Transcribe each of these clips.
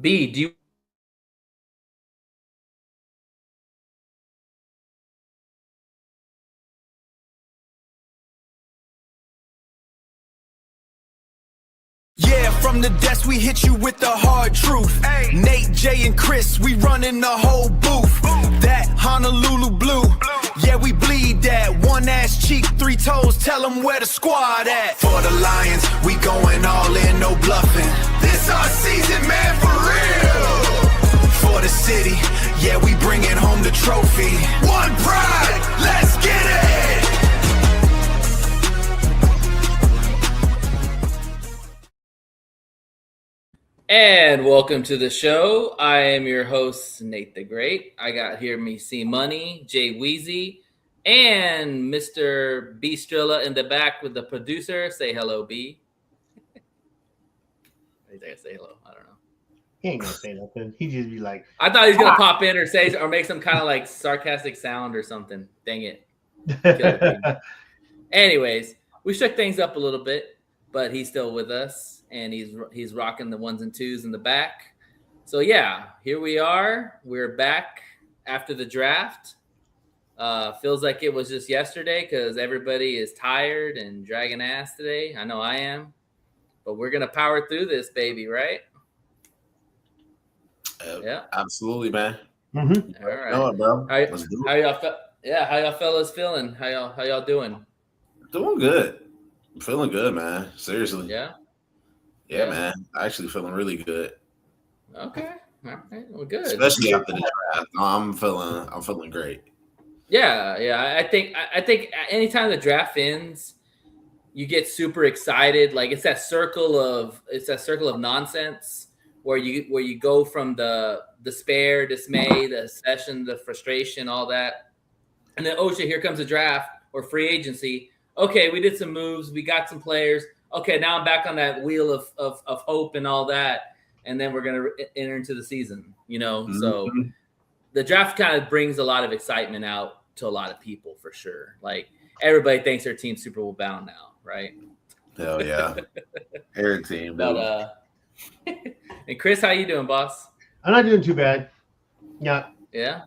B, do you? Yeah, from the desk we hit you with the hard truth. Ay. Nate, Jay, and Chris, we running the whole booth. That Honolulu blue, yeah, we bleed that. One ass cheek, three toes, tell them where the squad at. For the Lions, we going all in, no bluffing. This our season, man, for real. For the city, yeah, we bringing home the trophy. One pride, let's get it. And welcome to the show. I am your host, Nate the Great. I got here me C Money, Jay Weezy, and Mr. B Strilla in the back with the producer. Say hello, B. I think I say hello. I don't know. He ain't gonna say nothing. He just be like, I thought he was gonna pop in or say or make some kind of like sarcastic sound or something. Dang it. Anyways, we shook things up a little bit, but he's still with us. And he's rocking the ones and twos in the back. So yeah, here we are. We're back after the draft. Feels like it was just yesterday because everybody is tired and dragging ass today. I know I am, but we're gonna power through this, baby, right? Yeah, absolutely, man. Mm-hmm. All right, no, bro. How y'all fellas feeling? How y'all doing? Doing good. I'm feeling good, man. Seriously. Yeah, man. Actually feeling really good. Okay. All right. Well, good. Especially after the draft. I'm feeling great. Yeah. I think anytime the draft ends, you get super excited. Like it's that circle of nonsense where you go from the despair, dismay, the obsession, the frustration, all that. And then, oh shit, here comes the draft or free agency. Okay, we did some moves, we got some players. Okay, now I'm back on that wheel of hope and all that, and then we're going to enter into the season, you know? Mm-hmm. So the draft kind of brings a lot of excitement out to a lot of people for sure. Like everybody thinks their team's Super Bowl bound now, right? Hell yeah. Every team. But, and Chris, how you doing, boss? I'm not doing too bad. Yeah.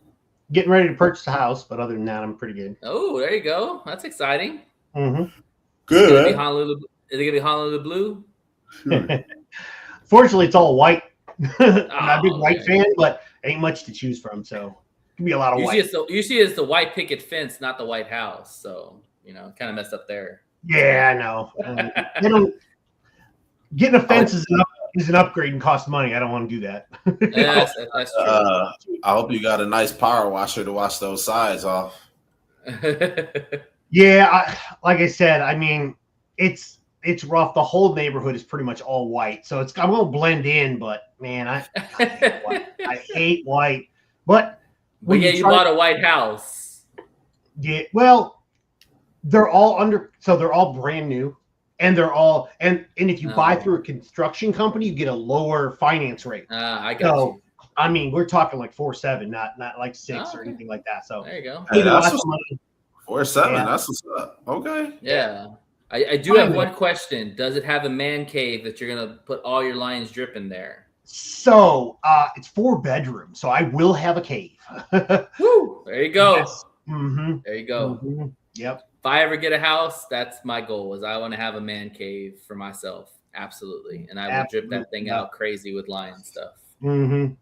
Getting ready to purchase a house, but other than that, I'm pretty good. Oh, there you go. That's exciting. Mm-hmm. Good. Is it gonna be Honolulu blue? Sure. Fortunately, it's all white. I'm not a big white fan, but ain't much to choose from, so it can be a lot of white. Usually it's the white picket fence, not the White House. So kind of messed up there. Yeah, I know. Getting a fence is an upgrade and costs money. I don't want to do that. Yeah, that's true. I hope you got a nice power washer to wash those sides off. Yeah, like I said, I mean, it's rough. The whole neighborhood is pretty much all white, so I'm gonna blend in. But man, I hate white. But you bought a white house. Yeah, well, they're all brand new, and they're all and if you buy through a construction company, you get a lower finance rate. I got you. I mean, we're talking like 4.7, not like 6 or anything like that. So there you go. Hey, that's 4.7. Yeah. That's what's up. Okay. Yeah. I do have one question. Does it have a man cave that you're gonna put all your Lions drip in there? So it's 4 bedrooms, so I will have a cave. Woo! There you go. Yes. Mm-hmm. There you go. Mm-hmm. Yep. If I ever get a house, that's my goal. Is I want to have a man cave for myself. Absolutely, and I will drip that thing out crazy with Lion stuff. Mm-hmm.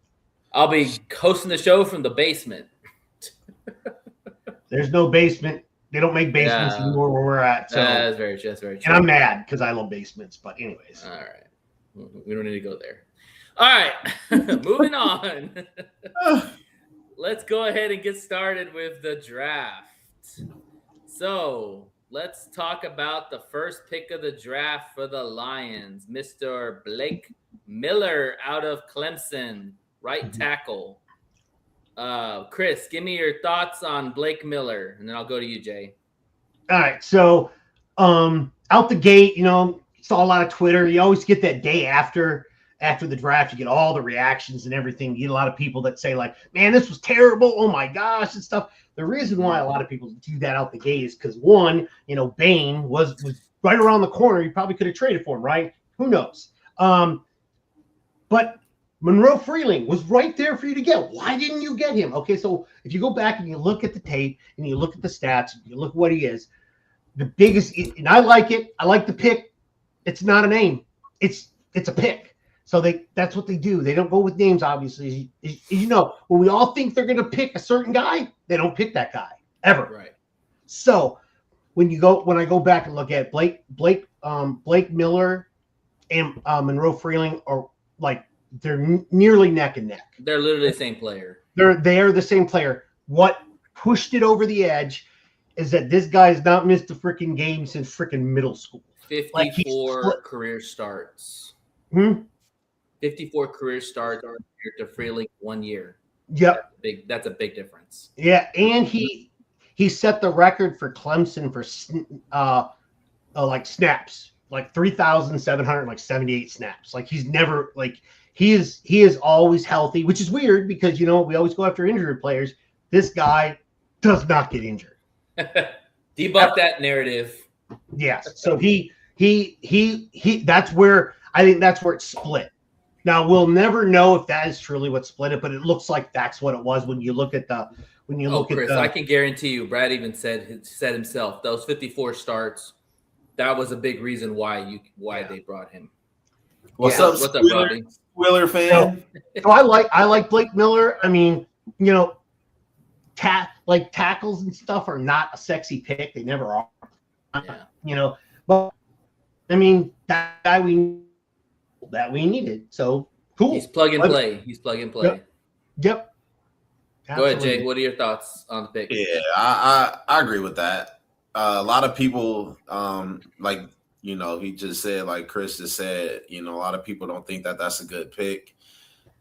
I'll be hosting the show from the basement. There's no basement. They don't make basements anymore where we're at. So that's very true. And I'm mad because I love basements. But anyways. All right. We don't need to go there. All right. Moving on. Let's go ahead and get started with the draft. So let's talk about the first pick of the draft for the Lions, Mr. Blake Miller out of Clemson, right tackle. Chris, give me your thoughts on Blake Miller, and then I'll go to you, Jay. All right. So out the gate, saw a lot of Twitter. You always get that day after the draft, you get all the reactions and everything. You get a lot of people that say like, man, this was terrible. Oh my gosh, and stuff. The reason why a lot of people do that out the gate is because one, Bain was right around the corner. You probably could have traded for him, right? Who knows? But Monroe Freeling was right there for you to get. Why didn't you get him? Okay, so if you go back and you look at the tape and you look at the stats, and you look at what he is, the biggest, and I like it. I like the pick. It's not a name. It's a pick. So that's what they do. They don't go with names, obviously. You know, when we all think they're going to pick a certain guy, they don't pick that guy ever. Right. So when I go back and look at Blake Miller and Monroe Freeling are like they're nearly neck and neck. They're literally the same player. They're the same player. What pushed it over the edge is that this guy has not missed a freaking game since freaking middle school. 54 career starts. 54 career starts to Freeling 1 year. Yep. That's a big difference. Yeah, and he set the record for Clemson for like snaps, like 3,778 snaps. Like he's never like he is always healthy, which is weird because we always go after injured players. This guy does not get injured. Debunk that narrative. Yes. So he that's where I think that's where it's split. Now we'll never know if that is truly what split it, but it looks like that's what it was when you look at Chris, I can guarantee you, Brad even said himself, those 54 starts, that was a big reason why they brought him. What's up, Robbie? Wheeler fan? So I like Blake Miller. I mean, tackles and stuff are not a sexy pick. They never are. Yeah. But I mean that guy we needed. So cool. He's plug and play. Yep. Go ahead, Jay. What are your thoughts on the pick? Yeah, I agree with that. A lot of people, he just said, like Chris just said, a lot of people don't think that that's a good pick.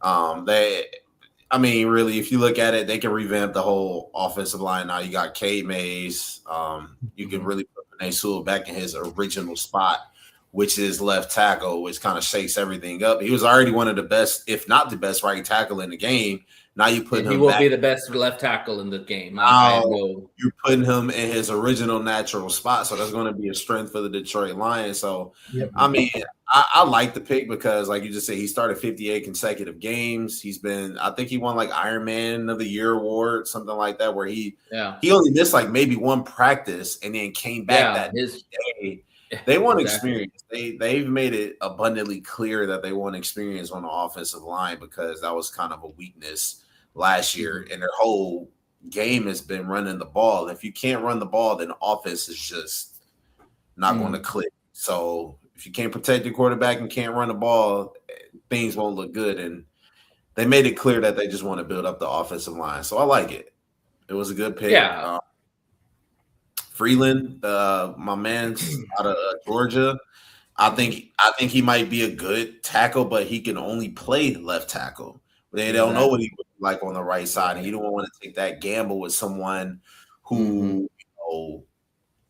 Really, if you look at it, they can revamp the whole offensive line. Now you got Cade Mays. You can really put Penei Sewell back in his original spot, which is left tackle, which kind of shakes everything up. He was already one of the best, if not the best, right tackle in the game. Now you put him. He will back. be the best left tackle in the game. You're putting him in his original natural spot, so that's going to be a strength for the Detroit Lions. So, yep. I like the pick because, like you just said, he started 58 consecutive games. I think he won like Iron Man of the Year award, something like that, where he only missed like maybe one practice and then came back that day. They want experience. They've made it abundantly clear that they want experience on the offensive line because that was kind of a weakness last year, and their whole game has been running the ball. If you can't run the ball, then the offense is just not going to click. So if you can't protect your quarterback and can't run the ball, things won't look good. And they made it clear that they just want to build up the offensive line. So I like it. It was a good pick. Yeah. Freeland, my man's out of Georgia. I think he might be a good tackle, but he can only play left tackle. They don't know what he would like on the right side, and you don't want to take that gamble with someone who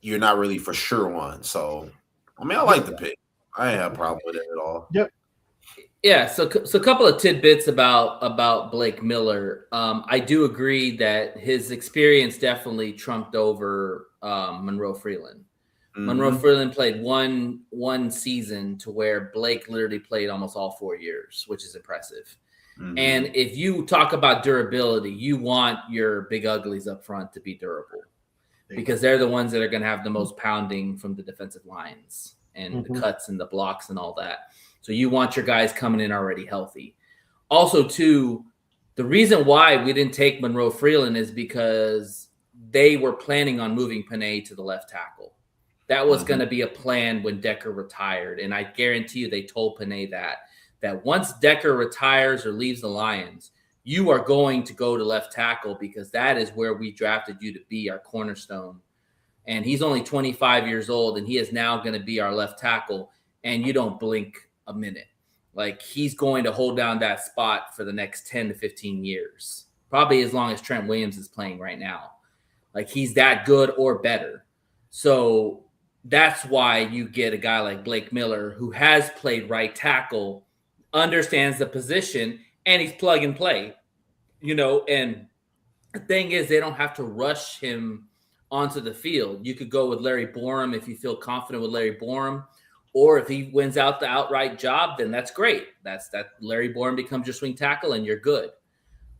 you're not really for sure on. So, I like the pick. I ain't have a problem with it at all. Yep. Yeah. So a couple of tidbits about Blake Miller. I do agree that his experience definitely trumped over Monroe Freeland. Monroe Freeland played one season to where Blake literally played almost all 4 years, which is impressive. And if you talk about durability, you want your big uglies up front to be durable because they're the ones that are going to have the most pounding from the defensive lines and the cuts and the blocks and all that. So you want your guys coming in already healthy. Also, too, the reason why we didn't take Monroe Freeland is because they were planning on moving Penei to the left tackle. That was going to be a plan when Decker retired. And I guarantee you they told Penei that once Decker retires or leaves the Lions, you are going to go to left tackle because that is where we drafted you to be our cornerstone. And he's only 25 years old, and he is now going to be our left tackle, and you don't blink a minute. Like, he's going to hold down that spot for the next 10 to 15 years, probably as long as Trent Williams is playing right now. Like, he's that good or better. So that's why you get a guy like Blake Miller who has played right tackle, understands the position, and he's plug and play, and the thing is they don't have to rush him onto the field. You could go with Larry Borum if you feel confident with Larry Borum, Or if he wins out the outright job, then that's great. That Larry Bourne becomes your swing tackle and you're good.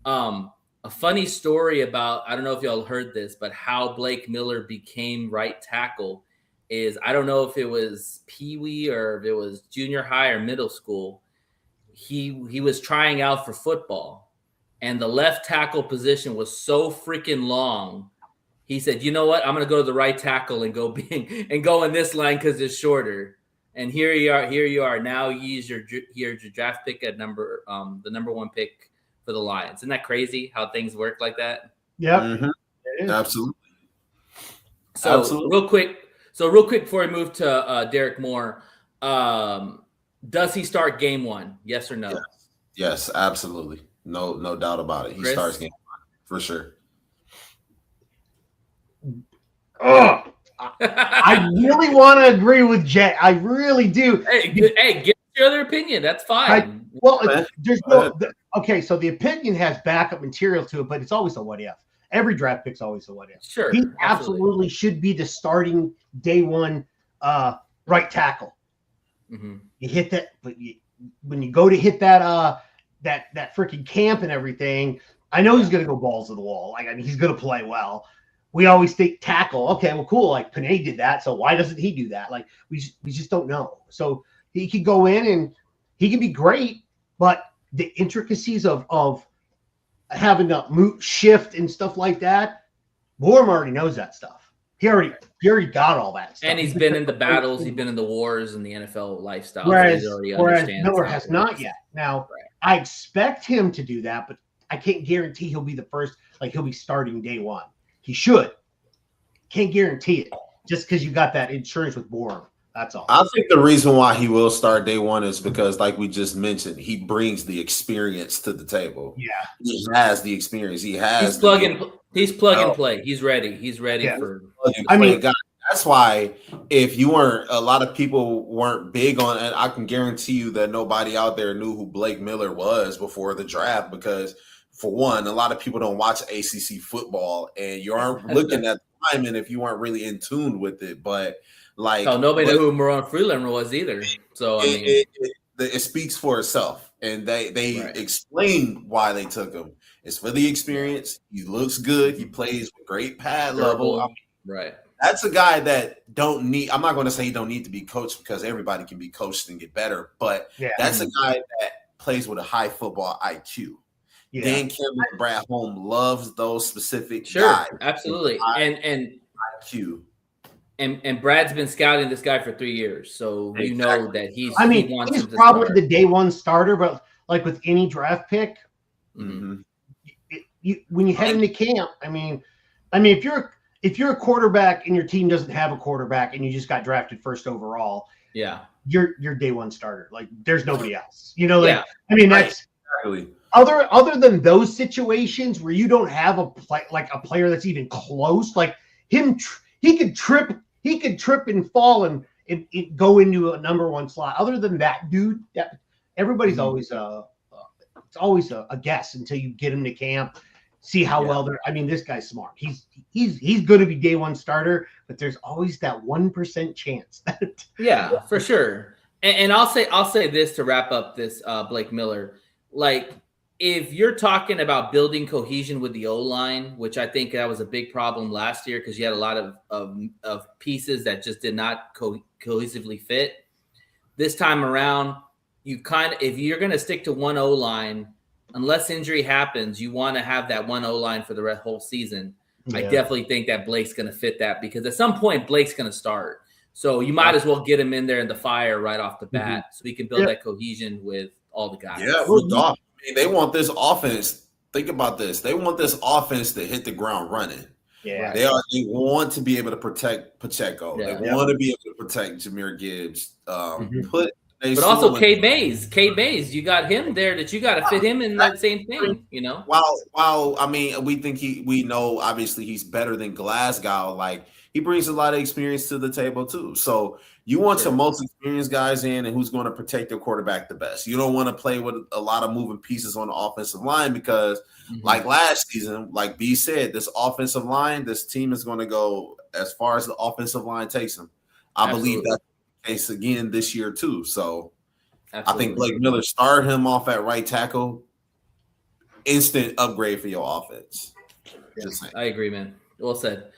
A funny story about, I don't know if y'all heard this, but how Blake Miller became right tackle is, I don't know if it was Pee-wee or if it was junior high or middle school. He was trying out for football, and the left tackle position was so freaking long. He said, "You know what? I'm going to go to the right tackle and go in this line because it's shorter." And here you are. Now he's your draft pick at the number 1 pick for the Lions. Isn't that crazy how things work like that? Yeah, Absolutely. So Absolutely. real quick before we move to Derek Moore, does he start game 1? Yes or no? Yes, absolutely. No doubt about it. He starts game 1 for sure. Oh, I really want to agree with Jay. I really do. Hey, give your other opinion. That's fine. There's no. Okay, so the opinion has backup material to it, but it's always a what if. Every draft pick's always a what if. Sure, he absolutely should be the starting day 1 right tackle. Mm-hmm. You hit that, but when you go to hit that that freaking camp and everything, I know he's going to go balls to the wall. Like, I mean, he's going to play well. We always think tackle. Okay, well, cool. Like Panay did that, so why doesn't he do that? Like we just don't know. So he could go in and he can be great, but the intricacies of having to shift and stuff like that, Bourne already knows that stuff. He already got all that stuff. And he's been in the battles, he's been in the wars and the NFL lifestyle. Whereas Miller has not yet. Now, I expect him to do that, but I can't guarantee he'll be the first. Like he'll be starting day 1. He should. Can't guarantee it just because you got that insurance with Bourne. That's all. I think the reason why he will start day 1 is because, like we just mentioned, he brings the experience to the table. Yeah, he has the experience. He has. He's plug and play. He's ready. He's ready for. I mean, guy. That's why if you weren't, a lot of people weren't big on it. I can guarantee you that nobody out there knew who Blake Miller was before the draft because, for one, a lot of people don't watch ACC football, and you aren't looking at the linemen if you weren't really in tune with it. But nobody knew who Maron Freeland was either. So it speaks for itself, and they explain why they took him. It's for the experience. He looks good. He plays with great pad level. I mean, that's a guy that don't need. I'm not going to say he don't need to be coached because everybody can be coached and get better. But that's a guy that plays with a high football IQ. Yeah. Dan Campbell and Brad Holm loves those specific guys. Absolutely. And IQ. And Brad's been scouting this guy for 3 years, so you know that he's probably the day 1 starter, but like with any draft pick, when you head into camp, I mean, if you're a quarterback and your team doesn't have a quarterback and you just got drafted first overall, you're day 1 starter. Like there's nobody else. You know, like I mean that's exactly. Other than those situations where you don't have a player that's even close, like him, he could trip and fall and go into a number 1 slot. Other than that, dude, everybody's always it's always a guess until you get him to camp, see how well they're. I mean, this guy's smart. He's going to be day 1 starter, but there's always that 1% chance. For sure. And I'll say this to wrap up this Blake Miller, like. If you're talking about building cohesion with the O-line, which I think that was a big problem last year because you had a lot of pieces that just did not cohesively fit. This time around, if you're going to stick to one O-line, unless injury happens, you want to have that one O-line for the whole season. Yeah. I definitely think that Blake's going to fit that because at some point Blake's going to start. So you might as well get him in there in the fire right off the bat so he can build that cohesion with all the guys. Yeah, we're done. I mean, they want this offense. Think about this. They want this offense to hit the ground running. Yeah, they want to be able to protect Pacheco. Yeah. They want to be able to protect Jahmyr Gibbs. But also Cade Mays, you got him there that you got to fit him in that same thing. You know. While I mean, we know obviously he's better than Glasgow. Like he brings a lot of experience to the table too. So. You want your most experienced guys in and who's going to protect their quarterback the best. You don't want to play with a lot of moving pieces on the offensive line because, like last season, like B said, this offensive line, this team is going to go as far as the offensive line takes them. I believe that's the case again this year too. So Absolutely. I think Blake Miller started him off at right tackle. Instant upgrade for your offense. Just saying. I agree, man. Well said.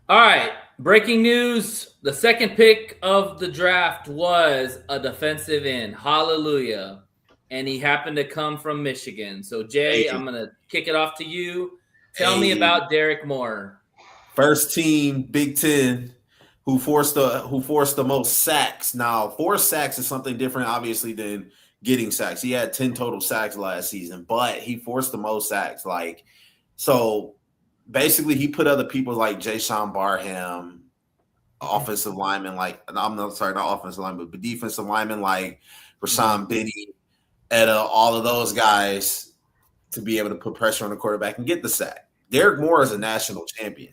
All right. Breaking news. The second pick of the draft was a defensive end. Hallelujah. And he happened to come from Michigan. So, Jay, I'm going to kick it off to you. Tell me about Derek Moore. First team Big Ten who forced the most sacks. Now, 4 sacks is something different, obviously, than getting sacks. He had 10 total sacks last season, but he forced the most sacks. So basically he put other people like Jay-Sean Barham, offensive linemen not offensive linemen, but defensive linemen like Rashawn Benny, Etta, all of those guys to be able to put pressure on the quarterback and get the sack. Derek Moore is a national champion.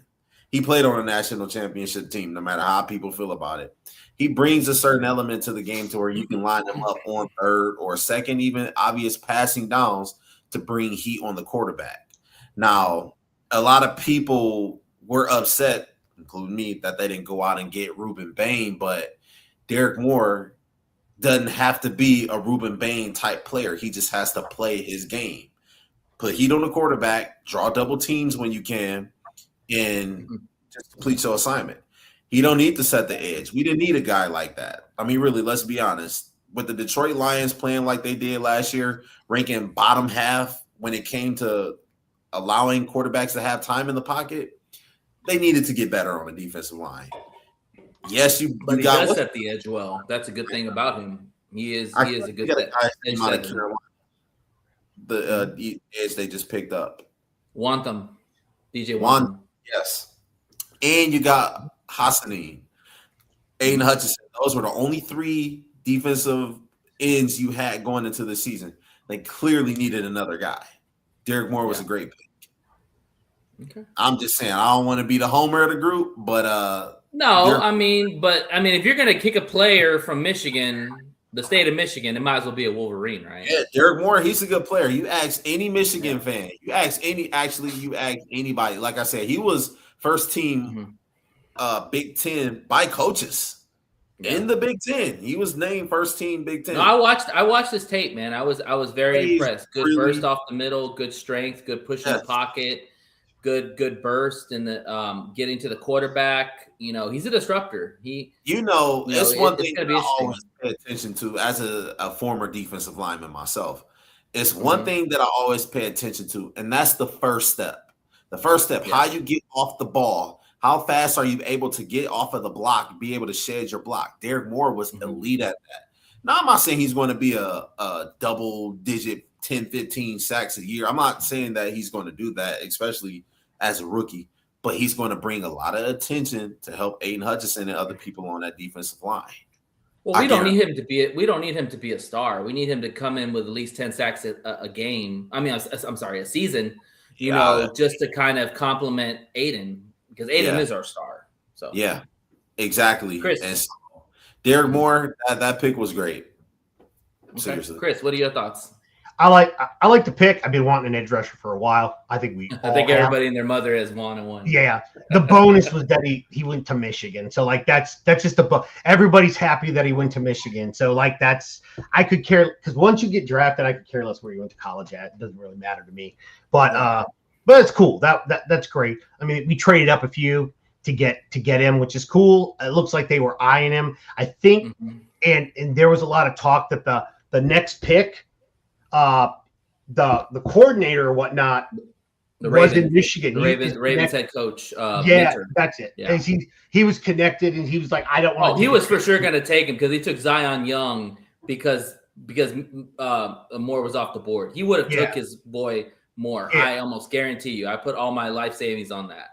He played on a national championship team, no matter how people feel about it. He brings a certain element to the game to where you can line him up on third or second, even obvious passing downs to bring heat on the quarterback. Now, a lot of people were upset, including me, that they didn't go out and get Ruben Bain, but Derek Moore doesn't have to be a Ruben Bain type player. He just has to play his game. Put heat on the quarterback, draw double teams when you can, and just complete your assignment. He don't need to set the edge. We didn't need a guy like that. I mean, really, let's be honest. With the Detroit Lions playing like they did last year, ranking bottom half when it came to allowing quarterbacks to have time in the pocket, they needed to get better on the defensive line. Yes, he does set the edge well. That's a good thing about him. He is a good edge setter. The edge they just picked up. Wantham. DJ Wantham. Yes. And you got Hassanin, Aiden Hutchinson. Those were the only 3 defensive ends you had going into the season. They clearly needed another guy. Derek Moore was a great pick. Okay. I'm just saying, I don't want to be the homer of the group, but no, I mean, if you're gonna kick a player from Michigan, the state of Michigan, it might as well be a Wolverine, right? Yeah, Derek Moore, he's a good player. You ask any Michigan fan, you ask anybody. Like I said, he was first team Big Ten by coaches. In the Big Ten, he was named first team Big Ten. No, I watched this tape, man. I was very impressed. Good burst off the middle, good strength, good push in the pocket, good burst in the getting to the quarterback. You know, he's a disruptor. It's one thing that I always pay attention to as a former defensive lineman myself. It's one thing that I always pay attention to, and that's the first step. The first step, how you get off the ball. How fast are you able to get off of the block, be able to shed your block? Derek Moore was elite at that. Now, I'm not saying he's going to be a double-digit 10, 15 sacks a year. I'm not saying that he's going to do that, especially as a rookie. But he's going to bring a lot of attention to help Aiden Hutchinson and other people on that defensive line. Well, we don't need him to be a star. We need him to come in with at least 10 sacks a game. I mean, I'm sorry, a season. Just to kind of complement Aiden. Because Aiden is our star. So yeah, exactly. Chris. And so, Derek Moore, that pick was great. Okay. Seriously. Chris, what are your thoughts? I like the pick. I've been wanting an edge rusher for a while. I think everybody and their mother has wanted one. Yeah. The bonus was that he went to Michigan. So that's just everybody's happy that he went to Michigan. So I could care, because once you get drafted, I could care less where you went to college at. It doesn't really matter to me. But it's cool. That's great. I mean, we traded up a few to get him, which is cool. It looks like they were eyeing him, I think. And there was a lot of talk that the next pick, the coordinator or whatnot, was in Michigan. The Ravens head coach. Mentor. That's it. Yeah. He was connected, and he was like, I don't want. He was for sure going to take him because he took Zion Young because Moore was off the board. He would have took his boy Moore. Yeah. I almost guarantee you. I put all my life savings on that.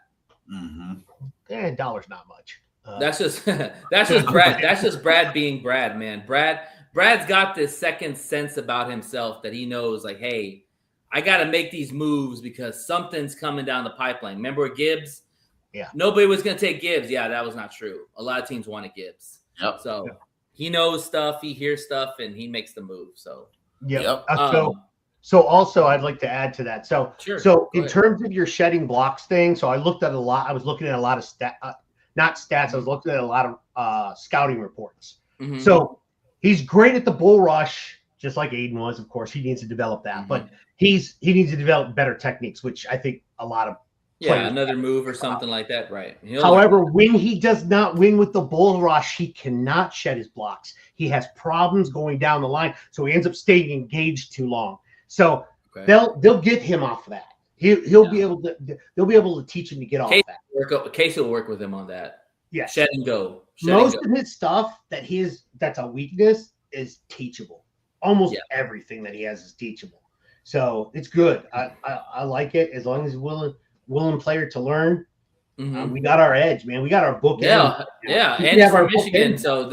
$1's not much. That's just Brad. That's just Brad being Brad, man. Brad's got this second sense about himself that he knows, like, hey, I got to make these moves because something's coming down the pipeline. Remember Gibbs? Yeah. Nobody was going to take Gibbs. Yeah, that was not true. A lot of teams wanted Gibbs. Yep. So he knows stuff, he hears stuff, and he makes the move. So yep. So also I'd like to add to that. So in terms of your shedding blocks thing, so I looked at a lot. I was looking at a lot of not stats. I was looking at a lot of scouting reports Mm-hmm. So he's great at the bull rush, just like Aiden was. Of course, he needs to develop that, but he needs to develop better techniques, which I think a lot of another move or something like that, right? However, when he does not win with the bull rush, he cannot shed his blocks. He has problems going down the line, so he ends up staying engaged too long. So they'll get him off of that. He'll be able to. They'll be able to teach him to get off that. Casey will work with him on that. Yeah, shed and go. Most of his stuff that's a weakness is teachable. Almost everything that he has is teachable. So it's good. I like it as long as he's willing player to learn. We got our edge, man. We got our book. Yeah. And he's from Michigan, so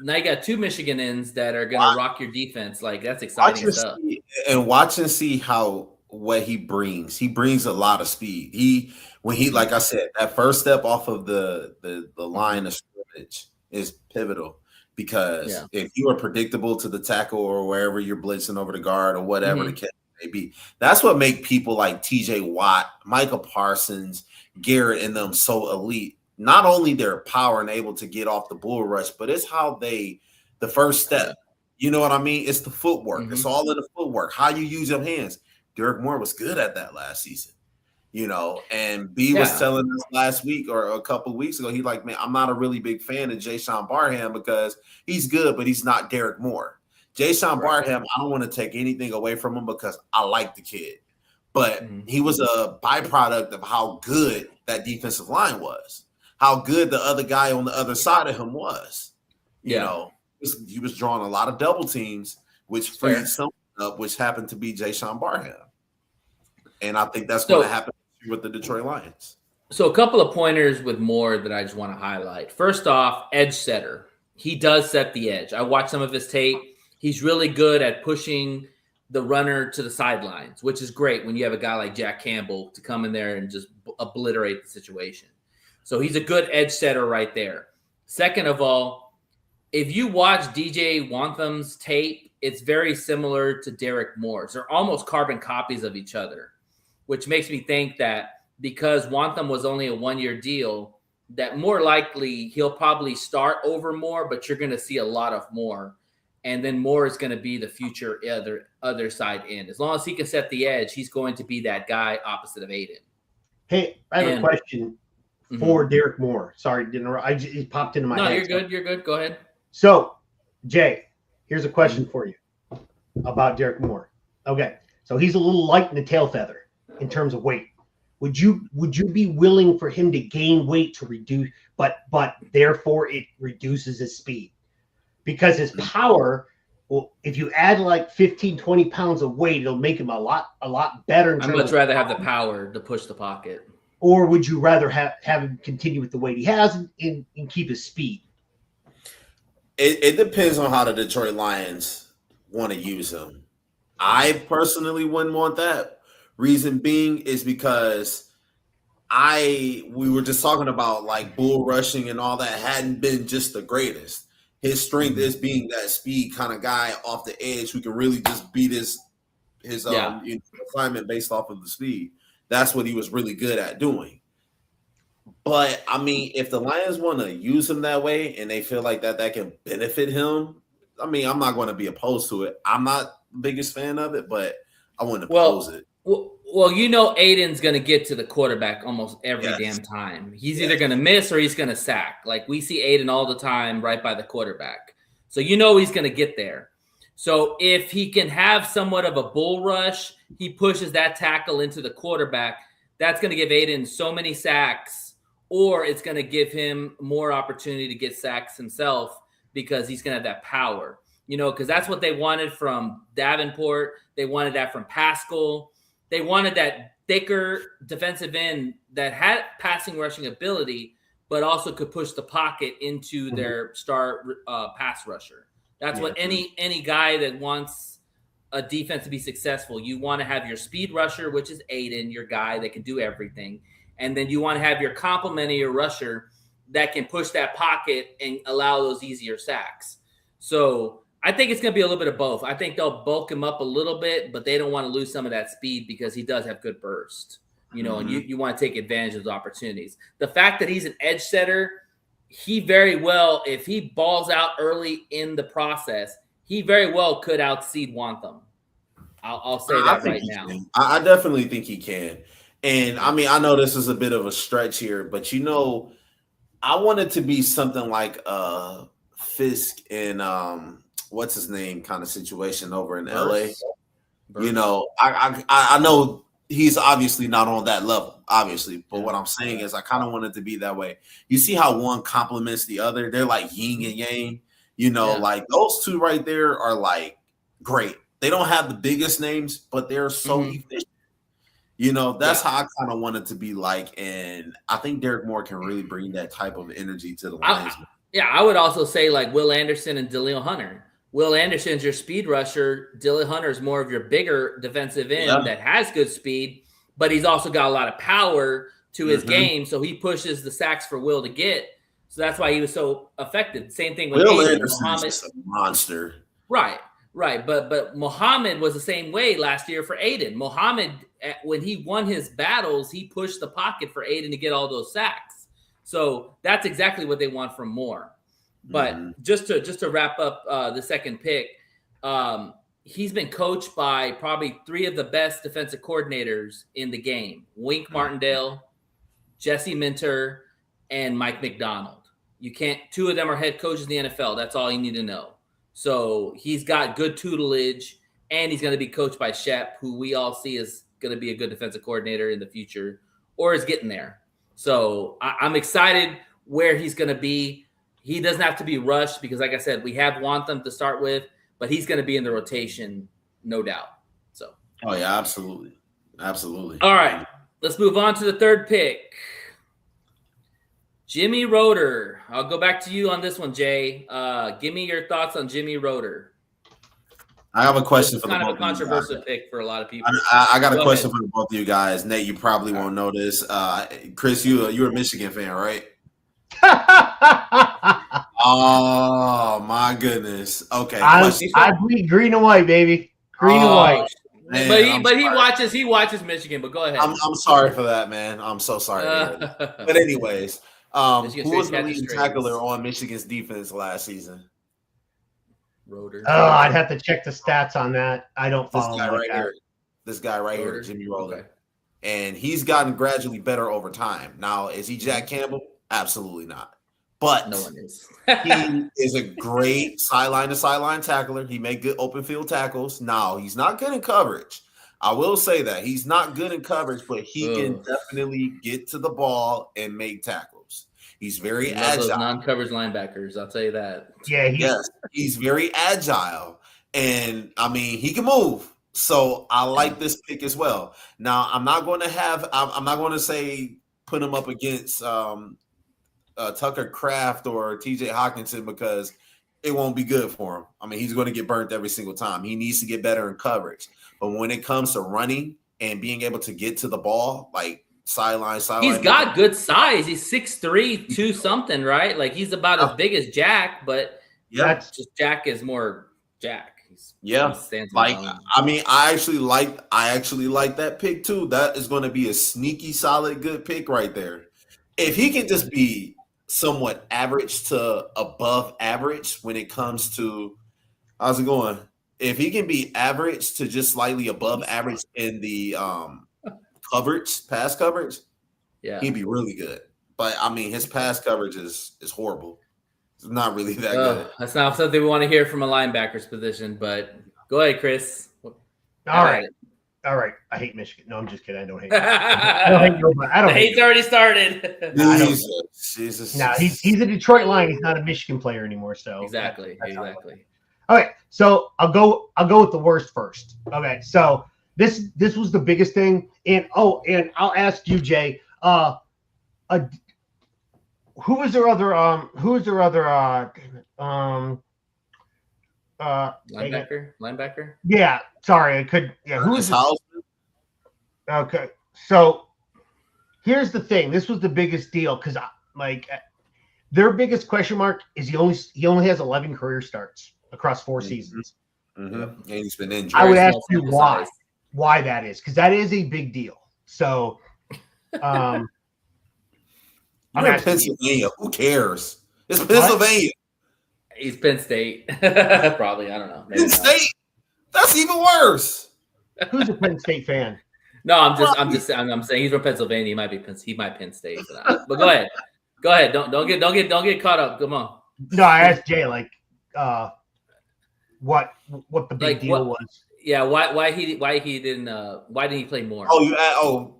now you got 2 Michigan ends that are going to rock your defense. Like, that's exciting stuff. Watch and see what he brings. He brings a lot of speed. When he, like I said, that first step off of the line of scrimmage is pivotal, because if you are predictable to the tackle or wherever you're blitzing over the guard or whatever the case may be, that's what make people like TJ Watt, Micah Parsons, Garrett, and them so elite. Not only their power and able to get off the bull rush, but it's how the first step. You know what I mean? It's the footwork. It's all in the footwork. How you use your hands. Derek Moore was good at that last season. And B was telling us last week or a couple of weeks ago, he's like, man, I'm not a really big fan of Jayshon Barham because he's good, but he's not Derek Moore. Jayshon Barham, I don't want to take anything away from him because I like the kid. But he was a byproduct of how good that defensive line was, how good the other guy on the other side of him was. You know, he was drawing a lot of double teams, which freed someone up, which happened to be Jayshon Barham. And I think that's going to happen with the Detroit Lions. So a couple of pointers with Moore that I just want to highlight. First off, edge setter. He does set the edge. I watched some of his tape. He's really good at pushing the runner to the sidelines, which is great when you have a guy like Jack Campbell to come in there and just obliterate the situation. So he's a good edge setter right there. Second of all, if you watch DJ Wantham's tape, it's very similar to Derek Moore's. They're almost carbon copies of each other, which makes me think that because Wantham was only a 1-year deal, that more likely he'll probably start over Moore, but you're going to see a lot of Moore. And then Moore is going to be the future other side end. As long as he can set the edge, he's going to be that guy opposite of Aiden. Hey, I have a question for Derek Moore. Sorry, it popped into my head. No, you're good. You're good. Go ahead. So, Jay, here's a question for you about Derek Moore. Okay, so he's a little light in the tail feather in terms of weight. Would you be willing for him to gain weight to reduce, but therefore it reduces his speed? Because his power, well, if you add like 15, 20 pounds of weight, it'll make him a lot better. I'd much rather have the power to push the pocket. Or would you rather have him continue with the weight he has and keep his speed? It depends on how the Detroit Lions want to use him. I personally wouldn't want that. Reason being is because we were just talking about like bull rushing and all that hadn't been just the greatest. His strength is being that speed kind of guy off the edge who can really just beat his assignment based off of the speed. That's what he was really good at doing. But I mean, if the Lions want to use him that way and they feel like that can benefit him, I mean, I'm not going to be opposed to it. I'm not the biggest fan of it, but I wouldn't oppose it. Well, Aiden's going to get to the quarterback almost every damn time. He's either going to miss or he's going to sack. Like we see Aiden all the time right by the quarterback. So he's going to get there. So if he can have somewhat of a bull rush, he pushes that tackle into the quarterback. That's going to give Aiden so many sacks, or it's going to give him more opportunity to get sacks himself because he's going to have that power. Because that's what they wanted from Davenport. They wanted that from Pascal. They wanted that thicker defensive end that had passing rushing ability, but also could push the pocket into their star pass rusher. That's what any guy that wants a defense to be successful, you want to have your speed rusher, which is Aiden, your guy that can do everything. And then you want to have your complementary rusher that can push that pocket and allow those easier sacks. So I think it's going to be a little bit of both. I think they'll bulk him up a little bit, but they don't want to lose some of that speed because he does have good burst, and you want to take advantage of those opportunities. The fact that he's an edge setter he very well, if he balls out early in the process, he very well could outseed Wantham. I'll say that right now. I definitely think he can. And I mean, I know this is a bit of a stretch here, but I want it to be something like Fisk and what's his name kind of situation over in LA. I know he's obviously not on that level, obviously, but what I'm saying is I kind of want it to be that way. You see how one complements the other? They're like yin and yang, like those two right there are like great. They don't have the biggest names, but they're so efficient. That's how I kind of want it to be like, and I think Derek Moore can really bring that type of energy to the linesman. I would also say like Will Anderson and DeLeon Hunter. Will Anderson's your speed rusher. Dylan Hunter is more of your bigger defensive end that has good speed, but he's also got a lot of power to his game, so he pushes the sacks for Will to get. So that's why he was so effective. Same thing with Will Anderson is a monster. Right. But Muhammad was the same way last year for Aiden. Muhammad, when he won his battles, he pushed the pocket for Aiden to get all those sacks. So that's exactly what they want from Moore. But just to wrap up the second pick, he's been coached by probably three of the best defensive coordinators in the game: Wink Martindale, Jesse Minter, and Mike McDonald. Two of them are head coaches in the NFL. That's all you need to know. So he's got good tutelage, and he's going to be coached by Shep, who we all see is going to be a good defensive coordinator in the future, or is getting there. So I'm excited where he's going to be. He doesn't have to be rushed because, like I said, we have Wantham to start with, but he's going to be in the rotation, no doubt. So. Oh, yeah, absolutely. Absolutely. All right, let's move on to the third pick. Jimmy Roeder. I'll go back to you on this one, Jay. Give me your thoughts on Jimmy Roeder. I have a question for the both of you. Kind of a controversial pick for a lot of people. I got a question for both of you guys. Nate, you probably won't know this. Chris, you're a Michigan fan, right? Oh my goodness. Okay. I bleed green and white, baby. Green and white. Man, but he watches Michigan, but go ahead. I'm sorry for that, man. I'm so sorry. But anyways, who was the leading tackler on Michigan's defense last season? Roeder. Oh, I'd have to check the stats on that. I don't follow this guy right here, Jimmy Roeder. Okay. And he's gotten gradually better over time. Now, is he Jack Campbell? Absolutely not. But no one is. He is a great sideline to sideline tackler. He made good open field tackles. Now, he's not good in coverage. I will say that. He's not good in coverage, but he can definitely get to the ball and make tackles. He's very agile. Those non-coverage linebackers, I'll tell you that. Yeah, he's very agile. And, I mean, he can move. So, I like this pick as well. Now, I'm not going to say put him up against Tucker Kraft or TJ Hawkinson because it won't be good for him. I mean, he's going to get burnt every single time. He needs to get better in coverage. But when it comes to running and being able to get to the ball, like sideline. He's got good size. He's 6'3", 2 something, right? Like he's about as big as Jack, but just Jack is more Jack. I actually like that pick too. That is going to be a sneaky, solid, good pick right there. If he can just be somewhat average to above average when it comes to how's it going? If he can be average to just slightly above average in the pass coverage, he'd be really good. But I mean, his pass coverage is horrible. It's not really that good. That's not something we want to hear from a linebacker's position. But go ahead, Chris. All right. I hate Michigan. No, I'm just kidding. I don't hate. I don't hate nobody. The hate's already started. Jesus. No, he's a Detroit Lion. He's not a Michigan player anymore. So exactly. Okay, so I'll go with the worst first. Okay, so this was the biggest thing, and I'll ask you, Jay. Who was their other linebacker? Yeah, sorry, I could. Yeah, who was House? Okay, so here's the thing. This was the biggest deal because their biggest question mark is he only has 11 career starts across 4 seasons. Mm-hmm. And he's been injured. I would ask you why that is because that is a big deal. So, I'm You're in asking Pennsylvania. Who cares? It's Pennsylvania. He's Penn State. Probably. I don't know. Maybe Penn State? That's even worse. Who's a Penn State fan? No, I'm saying he's from Pennsylvania. He might Penn State. But go ahead. Go ahead. Don't get caught up. Come on. No, I asked Jay what the big deal was. Yeah, why didn't he play more?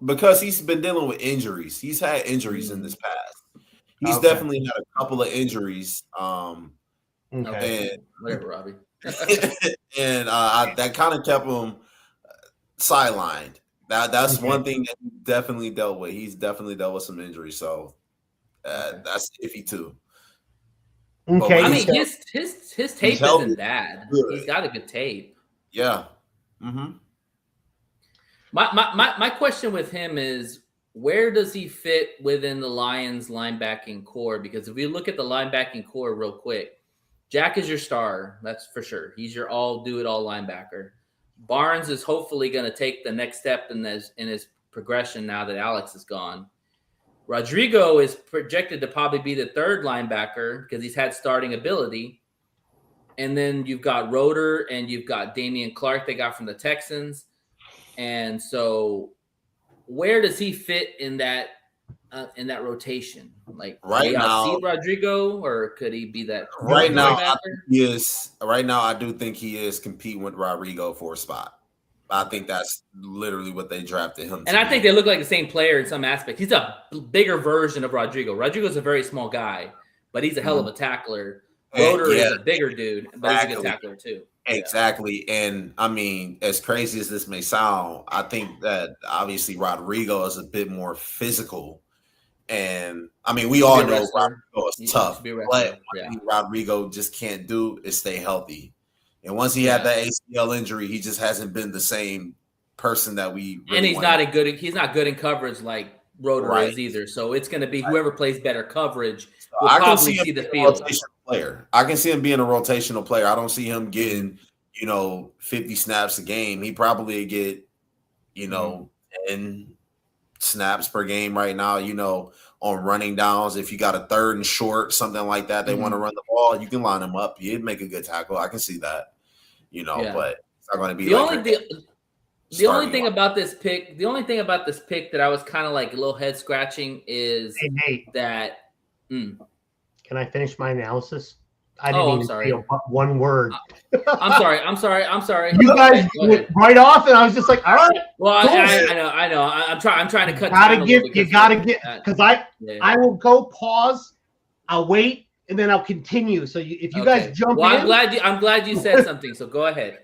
Because he's been dealing with injuries. He's had injuries in this past. He's definitely had a couple of injuries. Okay. And whatever, Robbie. and that kind of kept him sidelined. That's one thing that he definitely dealt with. He's definitely dealt with some injuries, so that's iffy too. Okay. I mean, his tape isn't bad. Good. He's got a good tape. Yeah. Mm-hmm. My question with him is, where does he fit within the Lions linebacking core? Because if we look at the linebacking core real quick, Jack is your star. That's for sure. He's your do-it-all linebacker. Barnes is hopefully going to take the next step in his progression now that Alex is gone. Rodrigo is projected to probably be the third linebacker because he's had starting ability. And then you've got Roeder and you've got Damian Clark they got from the Texans. And so where does he fit in that rotation? Like right now, see Rodrigo, or could he be that right now? Right now, I do think he is competing with Rodrigo for a spot. I think that's literally what they drafted him. And I think they look like the same player in some aspects. He's a bigger version of Rodrigo. Rodrigo's a very small guy, but he's a hell of a tackler. Roeder is a bigger dude, but he's a good tackler too. Exactly. Yeah. And I mean, as crazy as this may sound, I think that obviously Rodrigo is a bit more physical. And I mean, we all know Rodrigo is tough, but Rodrigo just can't do is stay healthy. And once he had that ACL injury, he just hasn't been the same person that we really and he's not good in coverage like Roeder is either. So it's going to be whoever plays better coverage will probably see the field. I can see him being a rotational player. I don't see him getting, 50 snaps a game. He probably get, 10 snaps per game right now, on running downs. If you got a third and short, something like that, they want to run the ball, you can line him up. He'd make a good tackle. I can see that, but it's not going to be the only thing about this pick that I was kind of like a little head scratching is that. Can I finish my analysis? I didn't even say one word. I'm sorry. You guys went right off, and I was just like, all right. Well, I know. I'm trying to cut. You gotta get because I will go pause. I'll wait, and then I'll continue. So if you guys jump in, I'm glad you said something. So go ahead.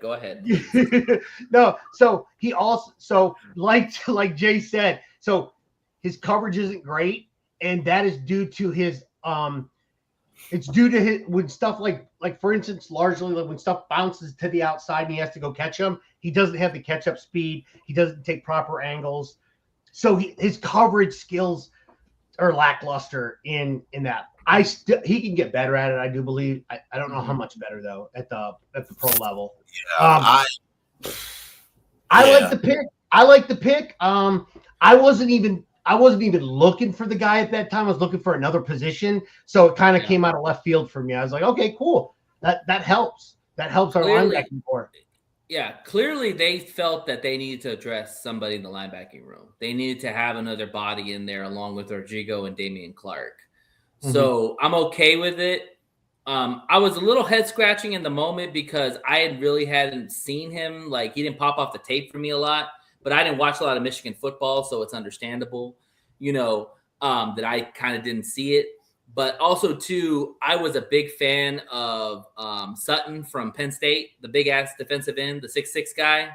No, so he also like Jay said. So his coverage isn't great, and that is due to his It's due to his when stuff like for instance, largely like when stuff bounces to the outside and he has to go catch them, he doesn't have the catch up speed. He doesn't take proper angles, so his coverage skills are lackluster in that. He can get better at it. I do believe. I don't know how much better though at the pro level. Yeah, I like the pick. I wasn't even looking for the guy at that time. I was looking for another position. So it kind of came out of left field for me. I was like, okay, cool. That helps. That helps our linebacking core. Yeah, clearly they felt that they needed to address somebody in the linebacking room. They needed to have another body in there along with Rodrigo and Damian Clark. So I'm okay with it. I was a little head scratching in the moment because I hadn't seen him. Like, he didn't pop off the tape for me a lot. But I didn't watch a lot of Michigan football, so it's understandable, that I kind of didn't see it. But also, too, I was a big fan of Sutton from Penn State, the big-ass defensive end, the 6'6" guy.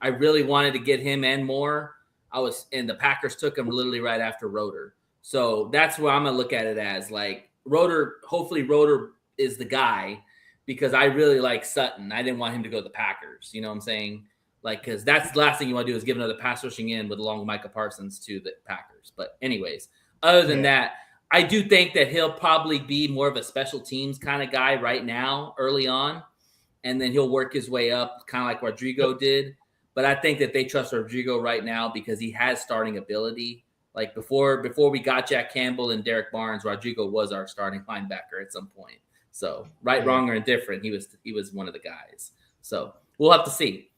I really wanted to get him and more. And the Packers took him literally right after Roeder. So that's where I'm going to look at it as. Like, hopefully Roeder is the guy because I really like Sutton. I didn't want him to go to the Packers. You know what I'm saying? Like, because that's the last thing you want to do is give another pass rushing in with along with Micah Parsons to the Packers. But anyways, other than that, I do think that he'll probably be more of a special teams kind of guy right now, early on. And then he'll work his way up kind of like Rodrigo did. But I think that they trust Rodrigo right now because he has starting ability. Like before we got Jack Campbell and Derek Barnes, Rodrigo was our starting linebacker at some point. So right, wrong, or indifferent, he was one of the guys. So we'll have to see.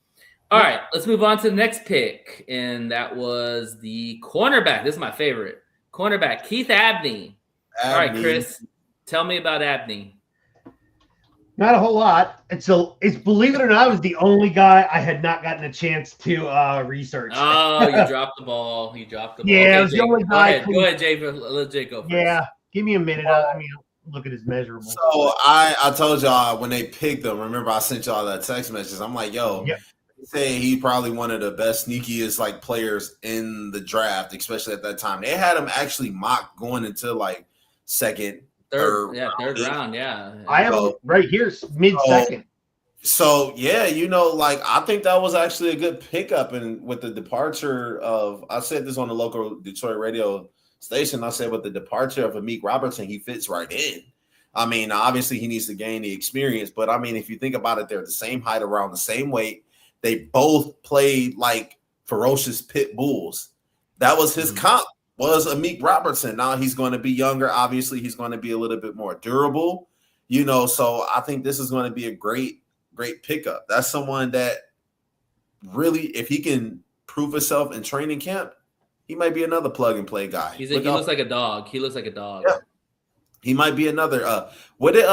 All right, let's move on to the next pick, and that was the cornerback. This is my favorite cornerback, Keith Abney. All right, Chris, tell me about Abney. Not a whole lot. It's believe it or not, I was the only guy I had not gotten a chance to research. Oh, you dropped the ball. Yeah, okay, I was the only guy. Go ahead, Jay. Let Jay go first. Yeah, give me a minute. I mean, look at his measurables. So I told y'all when they picked him. Remember, I sent y'all that text message. I'm like, yo, say he probably one of the best, sneakiest like players in the draft, especially at that time. They had him actually mocked going into like second. Third round, yeah. I have him right here, mid-second. So yeah, like I think that was actually a good pickup. And with the departure of, I said this on the local Detroit radio station, I said with the departure of Amik Robertson, he fits right in. I mean, obviously he needs to gain the experience, but I mean, if you think about it, they're the same height, around the same weight. They both played like ferocious pit bulls. That was his comp. Was Amik Robertson. Now he's going to be younger. Obviously, he's going to be a little bit more durable, so I think this is going to be a great pickup. That's someone that really, if he can prove himself in training camp, he might be another plug and play guy. He looks like a dog. Yeah. He might be another. What did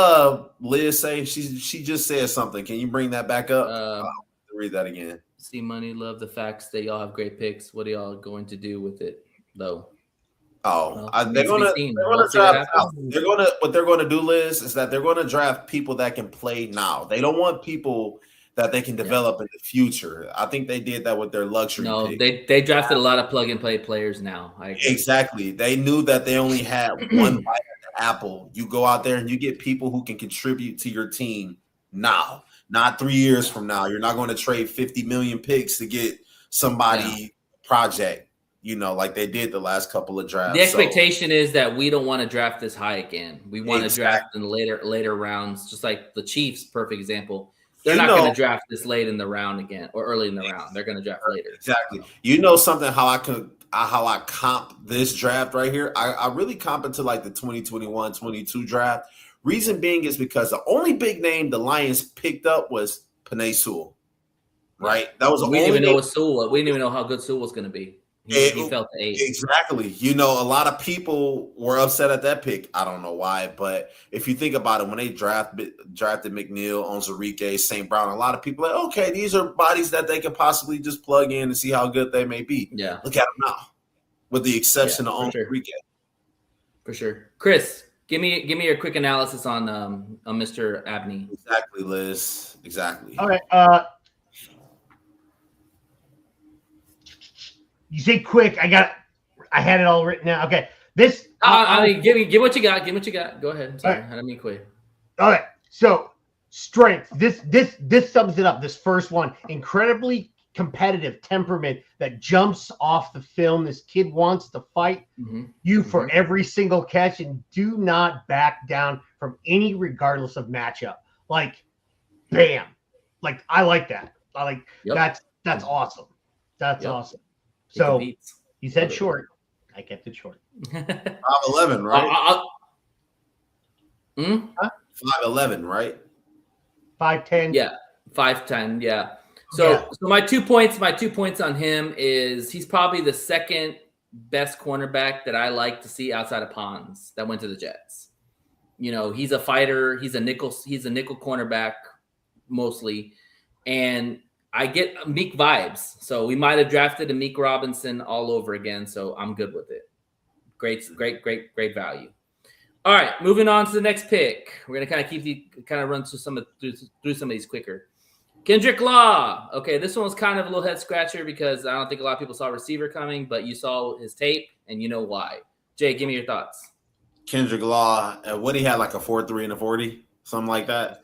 Liz say? She just said something. Can you bring that back up? Read that again. See money, love the facts that y'all have great picks. What are y'all going to do with it, though? They're gonna draft. What they're gonna do, Liz, is that they're gonna draft people that can play now. They don't want people that they can develop in the future. I think they did that with their luxury. No, pick. they drafted a lot of plug and play players now. Exactly. They knew that they only had one bite at the apple. You go out there and you get people who can contribute to your team now, not 3 years from now. You're not going to trade 50 million picks to get somebody project. Like they did the last couple of drafts. The expectation is that we don't want to draft this high again. We want to draft in the later rounds, just like the Chiefs, perfect example. They're not going to draft this late in the round again or early in the round. They're going to draft later. Exactly. Something how I comp this draft right here. I really comp it to like the 2021-22 draft. Reason being is because the only big name the Lions picked up was Penei Sewell. Right? That was we didn't even know what Sewell was. We didn't even know how good Sewell was going to be. He felt the age. Exactly. A lot of people were upset at that pick. I don't know why, but if you think about it, when they drafted McNeil, Onwuzurike, St. Brown, a lot of people are like, okay, these are bodies that they could possibly just plug in and see how good they may be. Yeah. Look at them now, with the exception of Onwuzurike. For sure. Chris, give me your quick analysis on Mr. Abney. Exactly, Liz. Exactly. All right. You say quick. I had it all written down. Okay. This. Give what you got. Give what you got. Go ahead. Sorry, I didn't mean quick. All right. So strength. This sums it up. This first one, incredibly competitive temperament that jumps off the film. This kid wants to fight for every single catch and do not back down from any, regardless of matchup. Like, bam. Like, I like that. That's awesome. That's awesome. So he said short. I kept it short. 5'11", right? 5'11", right? 5'10". Yeah, 5'10". Yeah. So my 2 points. My 2 points on him is he's probably the second best cornerback that I like to see outside of Pons that went to the Jets. He's a fighter. He's a nickel cornerback mostly, and I get Meek vibes. So we might have drafted a Meek Robinson all over again. So I'm good with it. Great value. All right, moving on to the next pick. We're gonna kind of run through some of these quicker. Kendrick Law. Okay, this one was kind of a little head scratcher because I don't think a lot of people saw receiver coming, but you saw his tape and you know why. Jay, give me your thoughts. Kendrick Law, what he had, like a 4.3 and a 40, something like that.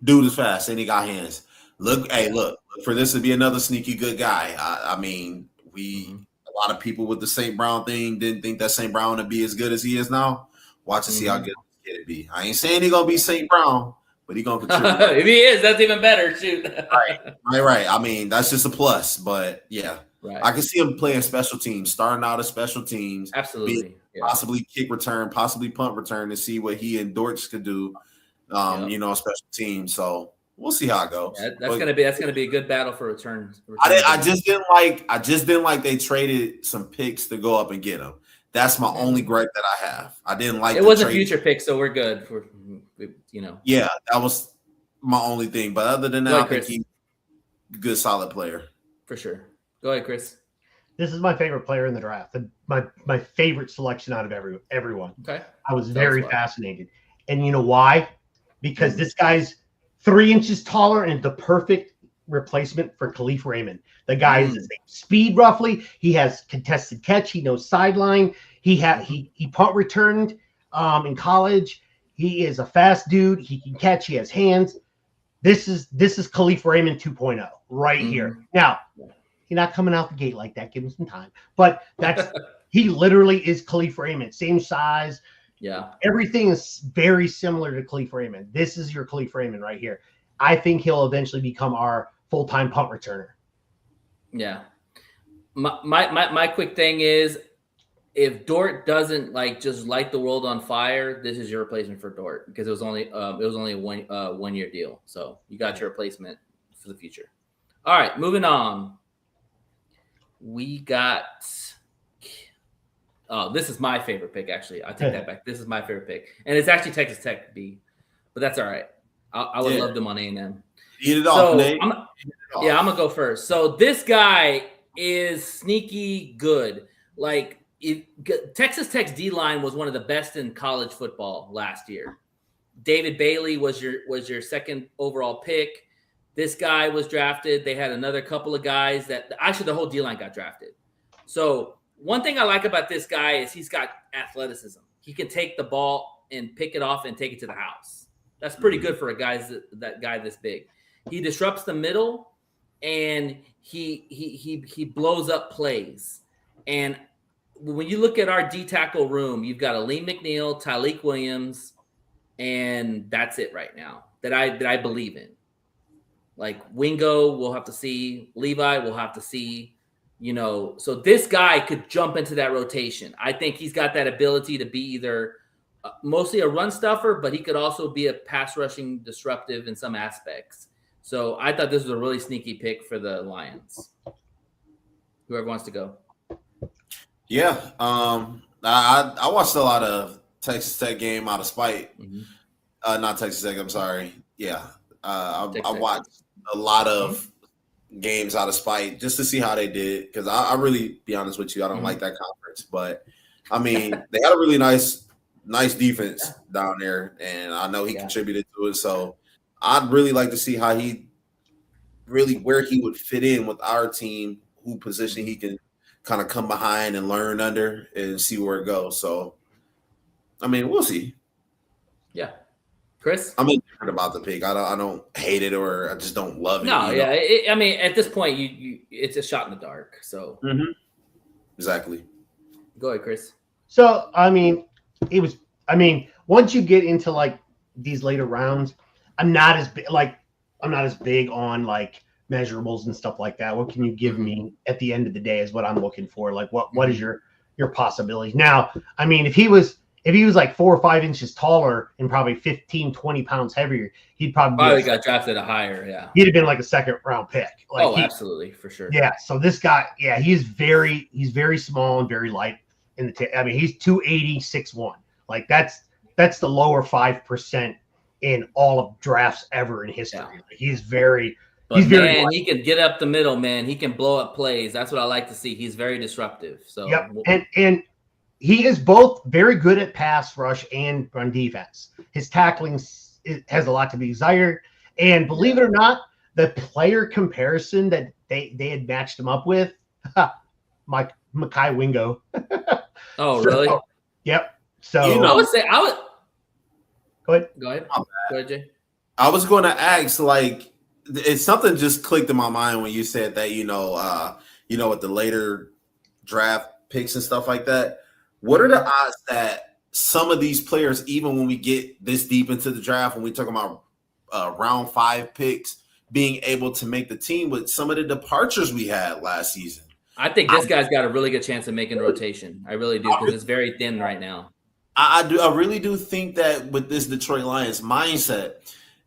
Dude is fast, and he got hands. Look for this to be another sneaky good guy. I mean, a lot of people with the St. Brown thing didn't think that St. Brown would be as good as he is now. Watch and see how good this kid be. I ain't saying he's gonna be St. Brown, but he's gonna contribute. If he is, that's even better. Shoot. Right. I mean, that's just a plus. But yeah, Right. I can see him playing special teams, starting out as special teams, Absolutely, possibly kick return, possibly punt return, to see what he and Dortch could do. Special teams. So we'll see how it goes. Yeah, that's gonna be a good battle for return. I just didn't like they traded some picks to go up and get him. That's my only gripe that I have. I didn't like it. Was a future pick, so we're good. Yeah, that was my only thing. But other than that, I think he's a good, solid player for sure. Go ahead, Chris. This is my favorite player in the draft. My favorite selection out of everyone. Okay. I was very fascinated. And you know why? Because this guy's 3 inches taller and the perfect replacement for Khalif Raymond. The guy is the same speed roughly. He has contested catch. He knows sideline. He punt returned in college. He is a fast dude. He can catch. He has hands. This is Khalif Raymond 2.0 right here. Now, he's not coming out the gate like that. Give him some time. But he literally is Khalif Raymond. Same size. Yeah. Everything is very similar to Khalif Raymond. This is your Khalif Raymond right here. I think he'll eventually become our full-time punt returner. Yeah. My quick thing is, if Dort doesn't just light the world on fire, this is your replacement for Dort, because it was only a 1 year deal. So you got your replacement for the future. All right, moving on. We got. Oh, this is my favorite pick, actually. I take that back. This is my favorite pick. And it's actually Texas Tech B, but that's all right. I would love them on A&M. Eat it off, Nate. I'm going to go first. So this guy is sneaky good. Texas Tech's D-line was one of the best in college football last year. David Bailey was your second overall pick. This guy was drafted. They had another couple of guys that – actually, the whole D-line got drafted. So – one thing I like about this guy is he's got athleticism. He can take the ball and pick it off and take it to the house. That's pretty good for a guy this big. He disrupts the middle, and he blows up plays. And when you look at our D tackle room, you've got Aleem McNeil, Tyleek Williams, and that's it right now that I believe in. Wingo, we'll have to see. Levi, we'll have to see. So this guy could jump into that rotation. I think he's got that ability to be either mostly a run stuffer, but he could also be a pass rushing disruptive in some aspects. So I thought this was a really sneaky pick for the Lions. Whoever wants to go. Yeah. I watched a lot of Texas Tech game out of spite. Mm-hmm. Not Texas Tech, I'm sorry. Yeah. I watched a lot of games out of spite just to see how they did, because I really, be honest with you, I don't like that conference, but I mean they had a really nice defense down there, and I know he contributed to it, so I'd really like to see how where he would fit in with our team, who position he can kind of come behind and learn under and see where it goes. So I mean, we'll see. Yeah. Chris? I'm indifferent about the pick. I don't hate it, or I just don't love it. No, yeah. I mean, at this point, you it's a shot in the dark. So exactly. Go ahead, Chris. So I mean, once you get into these later rounds, I'm not as big on measurables and stuff like that. What can you give me at the end of the day is what I'm looking for. What is your possibilities? Now, I mean, if he was 4 or 5 inches taller and probably 15, 20 pounds heavier, he'd probably got drafted a higher. Yeah. He'd have been a second round pick. Absolutely. For sure. Yeah. So this guy, he's very small and very light in the I mean, he's 280, 6'1". That's the lower 5% in all of drafts ever in history. Yeah. He's very light. He can get up the middle, man. He can blow up plays. That's what I like to see. He's very disruptive. So and he is both very good at pass rush and run defense. His tackling has a lot to be desired. And believe it or not, the player comparison that they had matched him up with, Mekhi Wingo. Oh, really? Yep. So I would say Go ahead. Go ahead, Jay. I was going to ask, it's something just clicked in my mind when you said that, with the later draft picks and stuff like that. What are the odds that some of these players, even when we get this deep into the draft, when we talk about round 5 picks, being able to make the team with some of the departures we had last season? I think this guy's got a really good chance of making rotation. I really do, because it's very thin right now. I really do think that with this Detroit Lions mindset,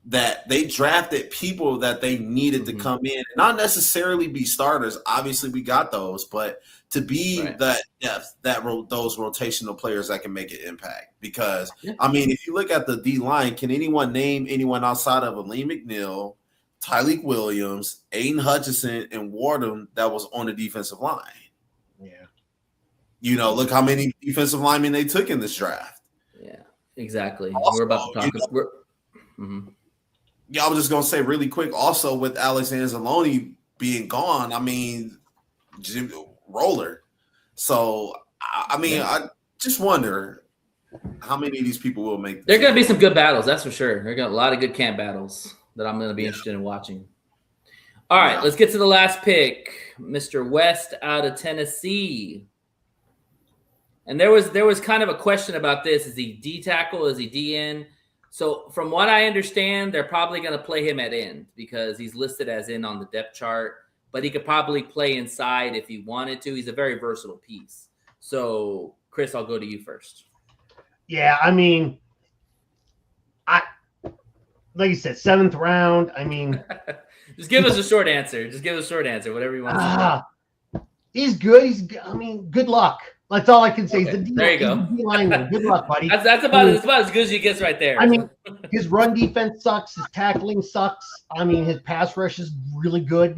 that they drafted people that they needed to come in and not necessarily be starters. Obviously, we got those, but to be that depth, those rotational players that can make an impact. Because I mean, if you look at the D line, can anyone name anyone outside of Aleem McNeil, Tyleek Williams, Aiden Hutchinson, and Wardham that was on the defensive line? Yeah. Look how many defensive linemen they took in this draft. Yeah, exactly. Also, we're about to talk. Yeah, I was just going to say really quick, also with Alex Anzalone being gone, I mean, roller. So, I mean, I just wonder how many of these people will make. There are going to be some good battles, that's for sure. There are going to be a lot of good camp battles that I'm going to be interested in watching. All right, let's get to the last pick, Mr. West out of Tennessee. And there was kind of a question about this. Is he D tackle? Is he DN? So from what I understand, they're probably going to play him at end because he's listed as in on the depth chart, but he could probably play inside if he wanted to. He's a very versatile piece. So, Chris, I'll go to you first. Yeah, I mean, like you said, 7th round. I mean, just give us a short answer. Whatever you want to say. He's good. Good luck. That's all I can say. Okay. There you go. Good luck, buddy. That's about as good as you get right there. I mean, his run defense sucks. His tackling sucks. I mean, his pass rush is really good.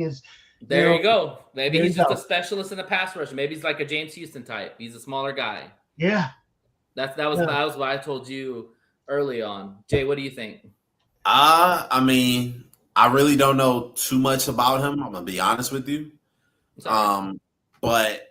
There you go. Maybe he's just a specialist in the pass rush. Maybe he's like a James Houston type. He's a smaller guy. Yeah. That was what I told you early on. Jay, what do you think? I mean, I really don't know too much about him. I'm gonna be honest with you. But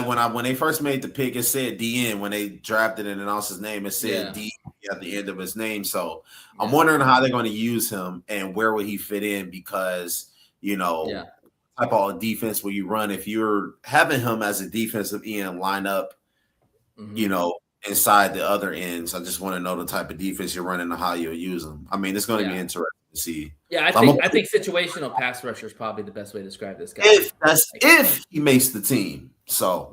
when they first made the pick, it said DN. When they drafted and announced his name, it said D at the end of his name. So I'm wondering how they're going to use him and where will he fit in because, type of defense will you run if you're having him as a defensive end line up, inside the other ends. I just want to know the type of defense you're running and how you'll use them. I mean, it's going to be interesting to see. Yeah, I think situational pass rusher is probably the best way to describe this guy. If he makes the team. So,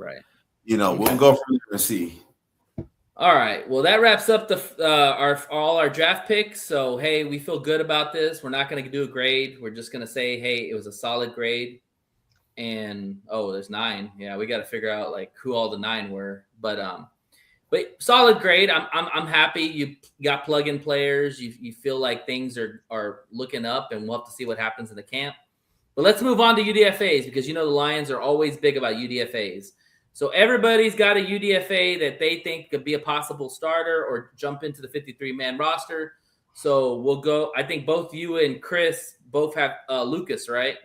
we'll go from there and see. All right. Well, that wraps up all our draft picks. So, hey, we feel good about this. We're not going to do a grade. We're just going to say, hey, it was a solid grade. And there's 9. Yeah, we got to figure out like who all the 9 were. But solid grade. I'm happy. You got plug-in players. You feel like things are looking up, and we'll have to see what happens in the camp. But let's move on to UDFAs because the Lions are always big about UDFAs. So everybody's got a UDFA that they think could be a possible starter or jump into the 53-man roster. So we'll go. I think both you and Chris both have Lucas, right?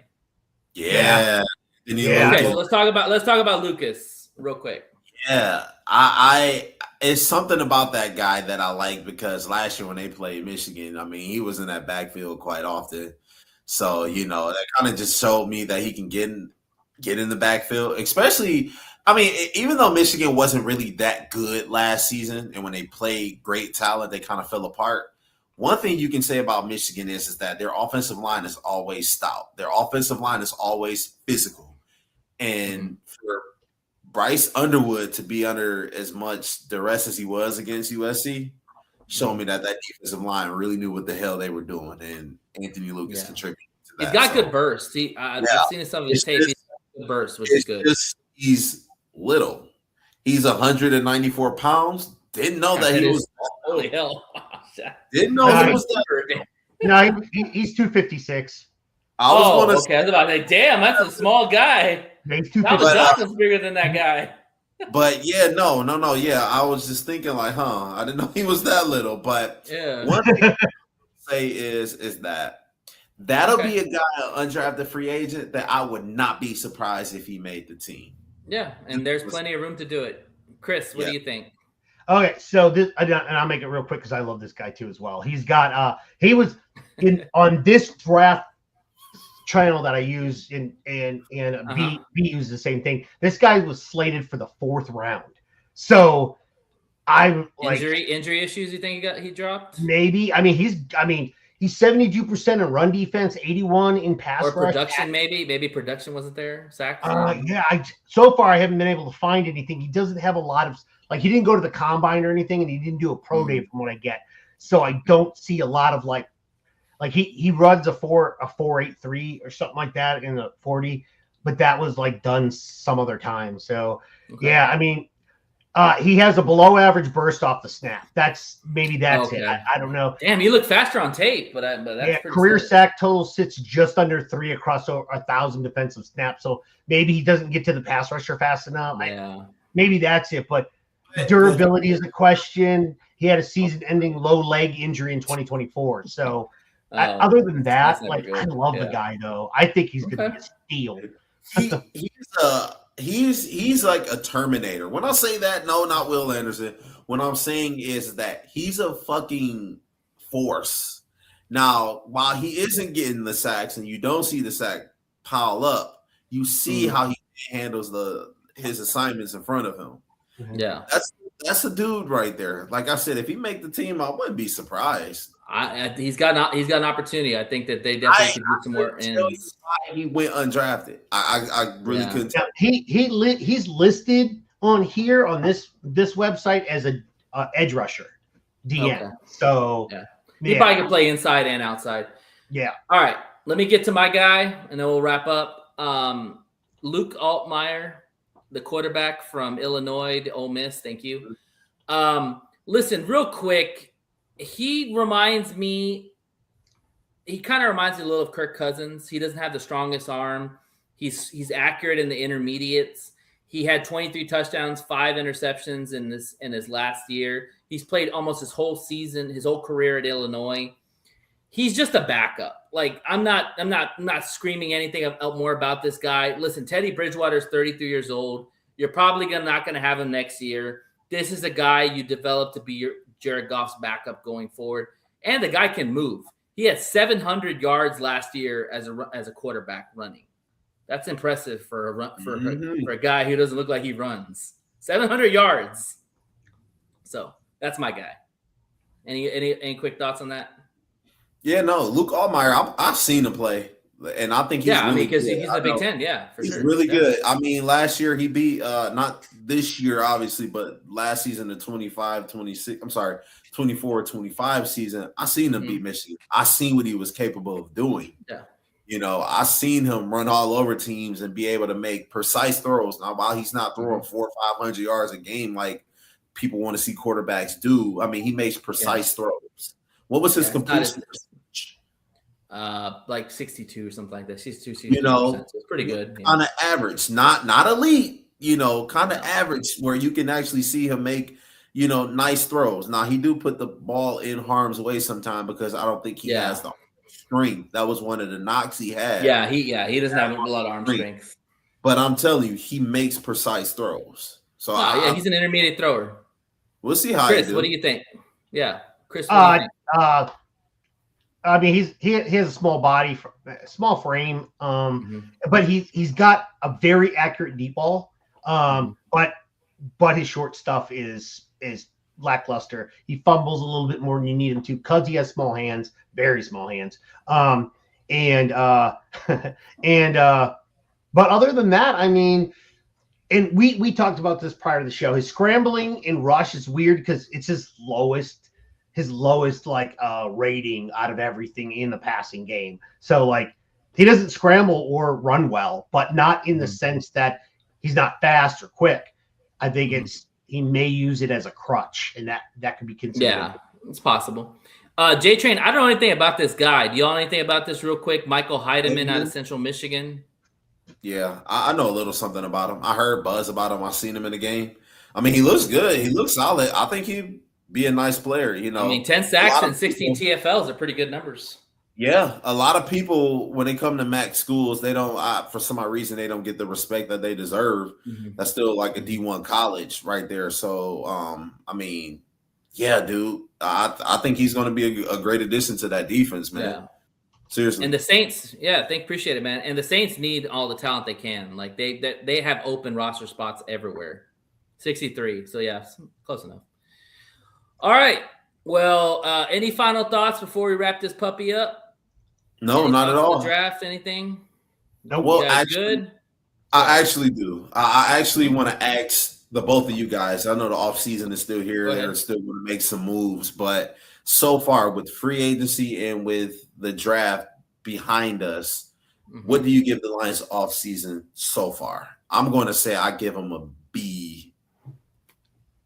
Yeah. Okay, so let's talk about Lucas real quick. Yeah, I it's something about that guy that I like because last year when they played Michigan, I mean, he was in that backfield quite often. So, that kind of just showed me that he can get in the backfield, especially, I mean, even though Michigan wasn't really that good last season and when they played great talent, they kind of fell apart. One thing you can say about Michigan is that their offensive line is always stout. Their offensive line is always physical. And for Bryce Underwood to be under as much duress as he was against USC showed me that defensive line really knew what the hell they were doing, and Anthony Lucas contributed to that. He's got good bursts. I've seen some of his tape. He's got good bursts, which is good. He's little. He's 194 pounds. Didn't know that he was. Holy hell! Didn't know he was that. No, he's 256. Okay. I was about to say, damn, that's a small guy. He's 256. Justin's bigger than that guy. But no. Yeah, I was just thinking like, I didn't know he was that little. But one thing I say is that'll be a guy, an undrafted free agent, that I would not be surprised if he made the team. Yeah, and there's plenty of room to do it. Chris, what do you think? Okay, so this, and I'll make it real quick because I love this guy too as well. He's got he was on this draft channel that I use and B uses the same thing. This guy was slated for the 4th round. So I'm like injury issues, you think he dropped? Maybe. I mean, He's 72% in run defense, 81 in pass or rush. production. Maybe production wasn't there. Sacks. Yeah. So far I haven't been able to find anything. He doesn't have a lot of he didn't go to the combine or anything, and he didn't do a pro day from what I get. So I don't see a lot of like he runs a 4.83 or something like that in the 40, but that was like done some other time. So yeah, I mean, he has a below average burst off the snap. That's it. I don't know. Damn, you look faster on tape, but that's career sack total sits just under 3 across 1,000 defensive snaps. So maybe he doesn't get to the pass rusher fast enough. Yeah. Maybe that's it, but durability is a question. He had a season-ending low leg injury in 2024. So other than that, I love the guy though. I think he's going to be a steal. He's like a Terminator. When I say that, no, not Will Anderson. What I'm saying is that he's a fucking force. Now, while he isn't getting the sacks and you don't see the sack pile up, you see how he handles his assignments in front of him. Yeah, that's a dude right there. Like I said, if he make the team, I wouldn't be surprised. He's got an opportunity. I think that they definitely could do some more ends. He went undrafted. I really couldn't tell. He's listed on here on this website as a edge rusher, DM. Okay. So he probably can play inside and outside. Yeah. All right, let me get to my guy, and then we'll wrap up. Luke Altmaier, the quarterback from Illinois to Ole Miss. Thank you. Listen, real quick. He kind of reminds me a little of Kirk Cousins. He doesn't have the strongest arm. He's accurate in the intermediates. He had 23 touchdowns, 5 interceptions in his last year. He's played almost his whole season, his whole career at Illinois. He's just a backup. Like I'm not screaming anything more about this guy. Listen, Teddy Bridgewater is 33 years old. You're probably not going to have him next year. This is a guy you develop to be Jared Goff's backup going forward, and the guy can move. He had 700 yards last year as a quarterback running. That's impressive for a guy who doesn't look like he runs. 700 yards. So that's my guy. Any quick thoughts on that? Yeah, no, Luke Altmaier. I've seen him play, and I think he's because he's the Big Ten. Yeah, for he's sure. really good. I mean, last year he beat not this year obviously, but last season the 24-25 season. I seen him beat Michigan. I seen what he was capable of doing. Yeah. You know, I seen him run all over teams and be able to make precise throws. Now, while he's not throwing 400 or 500 yards a game like people want to see quarterbacks do, I mean, he makes precise throws. What was his completion percentage? Like 62 or something like that. 62, you know, it's pretty good. On an average, not elite, you know, kind of average where you can actually see him make, you know, nice throws. Now he do put the ball in harm's way sometime because I don't think he has the strength. That was one of the knocks he had. He doesn't have a lot of arm strength. But I'm telling you, he makes precise throws. So he's an intermediate thrower. We'll see how. Chris, what do you think? Yeah, Chris. What do you think? I mean, he has a small body, small frame, but he's got a very accurate deep ball. But his short stuff is lackluster. He fumbles a little bit more than you need him to because he has small hands, very small hands. But other than that, I mean, and we talked about this prior to the show. His scrambling in rush is weird because it's his lowest rating out of everything in the passing game. So like he doesn't scramble or run well, but not in the sense that he's not fast or quick. I think he may use it as a crutch, and that could be considered. Yeah, it's possible. J Train, I don't know anything about this guy. Do y'all know anything about this real quick? Michael Heidemann out of Central Michigan. Yeah, I know a little something about him. I heard buzz about him. I seen him in the game. I mean, he looks good. He looks solid. I think he'd be a nice player, you know. I mean, 10 sacks and 16 TFLs are pretty good numbers. Yeah, a lot of people, when they come to MAC schools, they don't, for some odd reason, they don't get the respect that they deserve. That's still like a D1 college right there. So, I mean, yeah, dude, I think he's going to be a great addition to that defense, man. Yeah. Seriously. And the Saints, appreciate it, man. And the Saints need all the talent they can. Like they have open roster spots everywhere. 63. So yeah, close enough. All right. Well, any final thoughts before we wrap this puppy up? No, Any not at all. Draft? Anything? No. Well, actually, good. I actually do. I actually want to ask the both of you guys. I know the offseason is still here. They're still going to make some moves, but so far with free agency and with the draft behind us, what do you give the Lions offseason so far? I'm going to say I give them a B.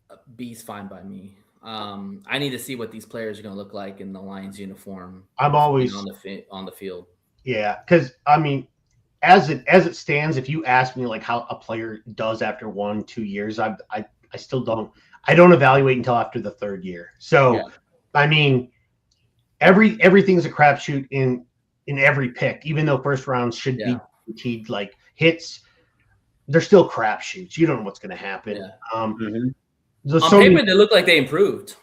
A B's fine by me. I need to see what these players are going to look like in the Lions uniform. I'm always on the field. Yeah, because I mean, as it stands, if you ask me like how a player does after 1-2 years, I still don't. I don't evaluate until after the third year. So, I mean, everything's a crapshoot in every pick, even though first rounds should be guaranteed like hits. They're still crapshoots. You don't know what's going to happen. Yeah. On paper, they look like they improved.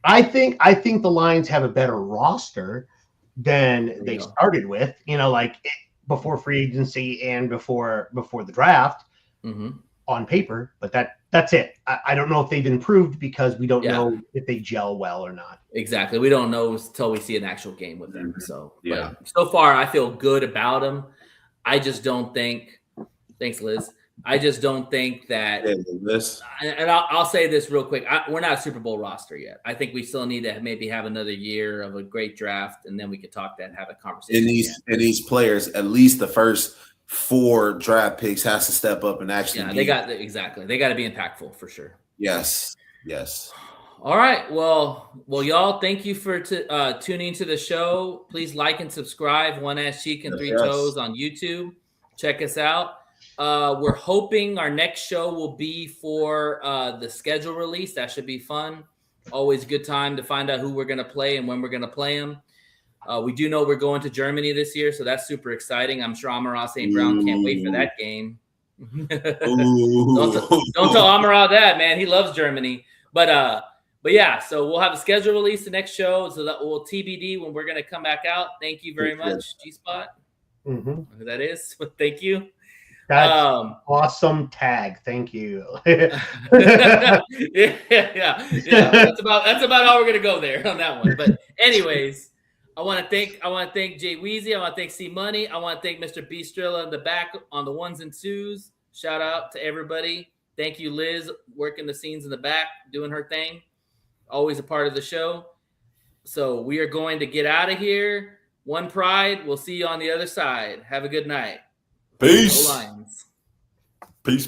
I think the Lions have a better roster than they started with. Before free agency and before the draft on paper, but that's it. I don't know if they've improved because we don't know if they gel well or not. Exactly. We don't know until we see an actual game with them. So, but so far I feel good about them. I just don't think, thanks Liz. I just don't think that, and I'll say this real quick. We're not a Super Bowl roster yet. I think we still need to maybe have another year of a great draft, and then we could talk that and have a conversation. And these players, at least the first 4 draft picks, has to step up and actually. They got to be impactful for sure. Yes. All right. Well, y'all. Thank you for tuning to the show. Please like and subscribe. One Ass Cheek and Three Toes on YouTube. Check us out. We're hoping our next show will be for the schedule release. That should be fun. Always a good time to find out who we're going to play and when we're going to play them. We do know we're going to Germany this year, so that's super exciting. I'm sure Amon-Ra St. Brown can't wait for that game. Don't tell Amon-Ra that, man. He loves Germany. But yeah, so we'll have a schedule release the next show, so that will TBD when we're going to come back out. Thank you very much, G-Spot. Who that is. Thank you. That's awesome tag. Thank you. yeah. That's about all we're gonna go there on that one. But anyways, I want to thank Jay Weezy. I want to thank C Money. I want to thank Mr. B Strilla in the back on the 1s and 2s. Shout out to everybody. Thank you, Liz, working the scenes in the back, doing her thing. Always a part of the show. So we are going to get out of here. One Pride. We'll see you on the other side. Have a good night. Peace. Go Lions. Peace.